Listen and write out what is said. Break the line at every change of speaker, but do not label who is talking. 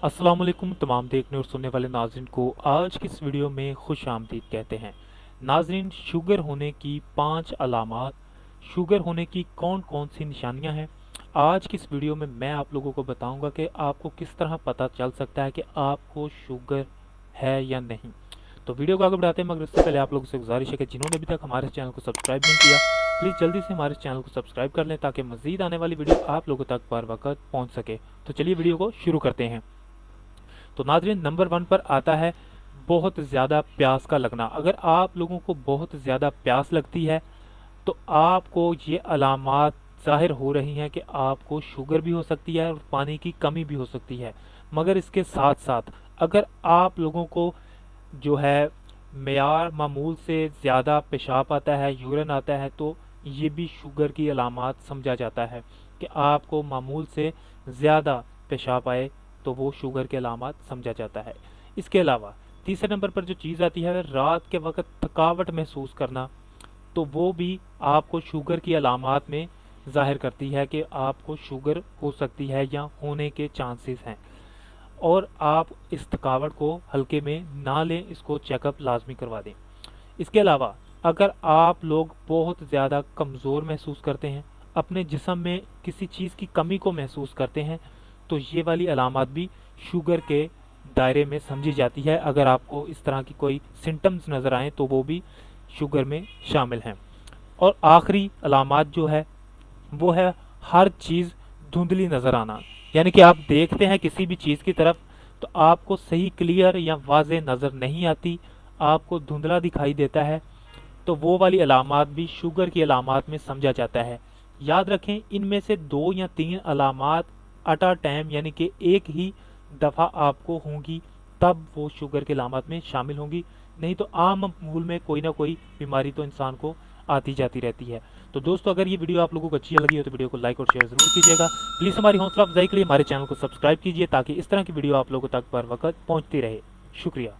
अस्सलाम वालेकुम तमाम देखने और सुनने वाले नाज़रीन को आज की इस वीडियो में खुश आमदीद कहते हैं। नाज़रीन, शुगर होने की 5 अलामात, शुगर होने की कौन कौन सी निशानियां हैं, आज की इस वीडियो में मैं आप लोगों को बताऊंगा कि आपको किस तरह पता चल सकता है कि आपको शुगर है या नहीं। तो वीडियो को आगे बढ़ाते हैं, मगर इससे पहले आप लोगों से गुजारिश है कि जिन्होंने अभी तक हमारे चैनल को सब्सक्राइब नहीं किया, प्लीज़ जल्दी से हमारे चैनल को सब्सक्राइब कर लें ताकि मज़ीद आने वाली वीडियो आप लोगों तक बर वक्त पहुँच सके। तो चलिए वीडियो को शुरू करते हैं। तो नाज़रीन, नंबर 1 पर आता है बहुत ज़्यादा प्यास का लगना। अगर आप लोगों को बहुत ज़्यादा प्यास लगती है तो आपको ये अलामात ज़ाहिर हो रही हैं कि आपको शुगर भी हो सकती है और पानी की कमी भी हो सकती है। मगर इसके साथ साथ अगर आप लोगों को जो है मेयार मामूल से ज़्यादा पेशाब आता है, यूरिन आता है, तो ये भी शुगर की अलामात समझा जाता है कि आपको मामूल से ज़्यादा पेशाब आए तो वो शुगर के अलामात समझा जाता है। इसके अलावा तीसरे नंबर पर जो चीज़ आती है, रात के वक्त थकावट महसूस करना, तो वो भी आपको शुगर की अलामात में ज़ाहिर करती है कि आपको शुगर हो सकती है या होने के चांसेस हैं। और आप इस थकावट को हल्के में ना लें, इसको चेकअप लाजमी करवा दें। इसके अलावा अगर आप लोग बहुत ज़्यादा कमज़ोर महसूस करते हैं, अपने जिस्म में किसी चीज़ की कमी को महसूस करते हैं, तो ये वाली अलामत भी शुगर के दायरे में समझी जाती है। अगर आपको इस तरह की कोई सिम्टम्स नज़र आएँ तो वो भी शुगर में शामिल हैं। और आखिरी अलामत जो है वो है हर चीज़ धुंधली नज़र आना, यानी कि आप देखते हैं किसी भी चीज़ की तरफ तो आपको सही क्लियर या वाज़ेह नज़र नहीं आती, आपको धुंधला दिखाई देता है, तो वो वाली अलामत भी शुगर की अलामत में समझा जाता है। याद रखें, इनमें से 2 या 3 अलामत एट अ टाइम यानी कि एक ही दफ़ा आपको होंगी, तब वो शुगर की अलामत में शामिल होंगी। नहीं तो आम मामूल में कोई ना कोई बीमारी तो इंसान को आती जाती रहती है। तो दोस्तों, अगर ये वीडियो आप लोगों को अच्छी लगी हो तो वीडियो को लाइक और शेयर ज़रूर कीजिएगा। प्लीज़ हमारी हौसला अफजाई के लिए हमारे चैनल को सब्सक्राइब कीजिए ताकि इस तरह की वीडियो आप लोगों तक बर वक्त पहुँचती रहे। शुक्रिया।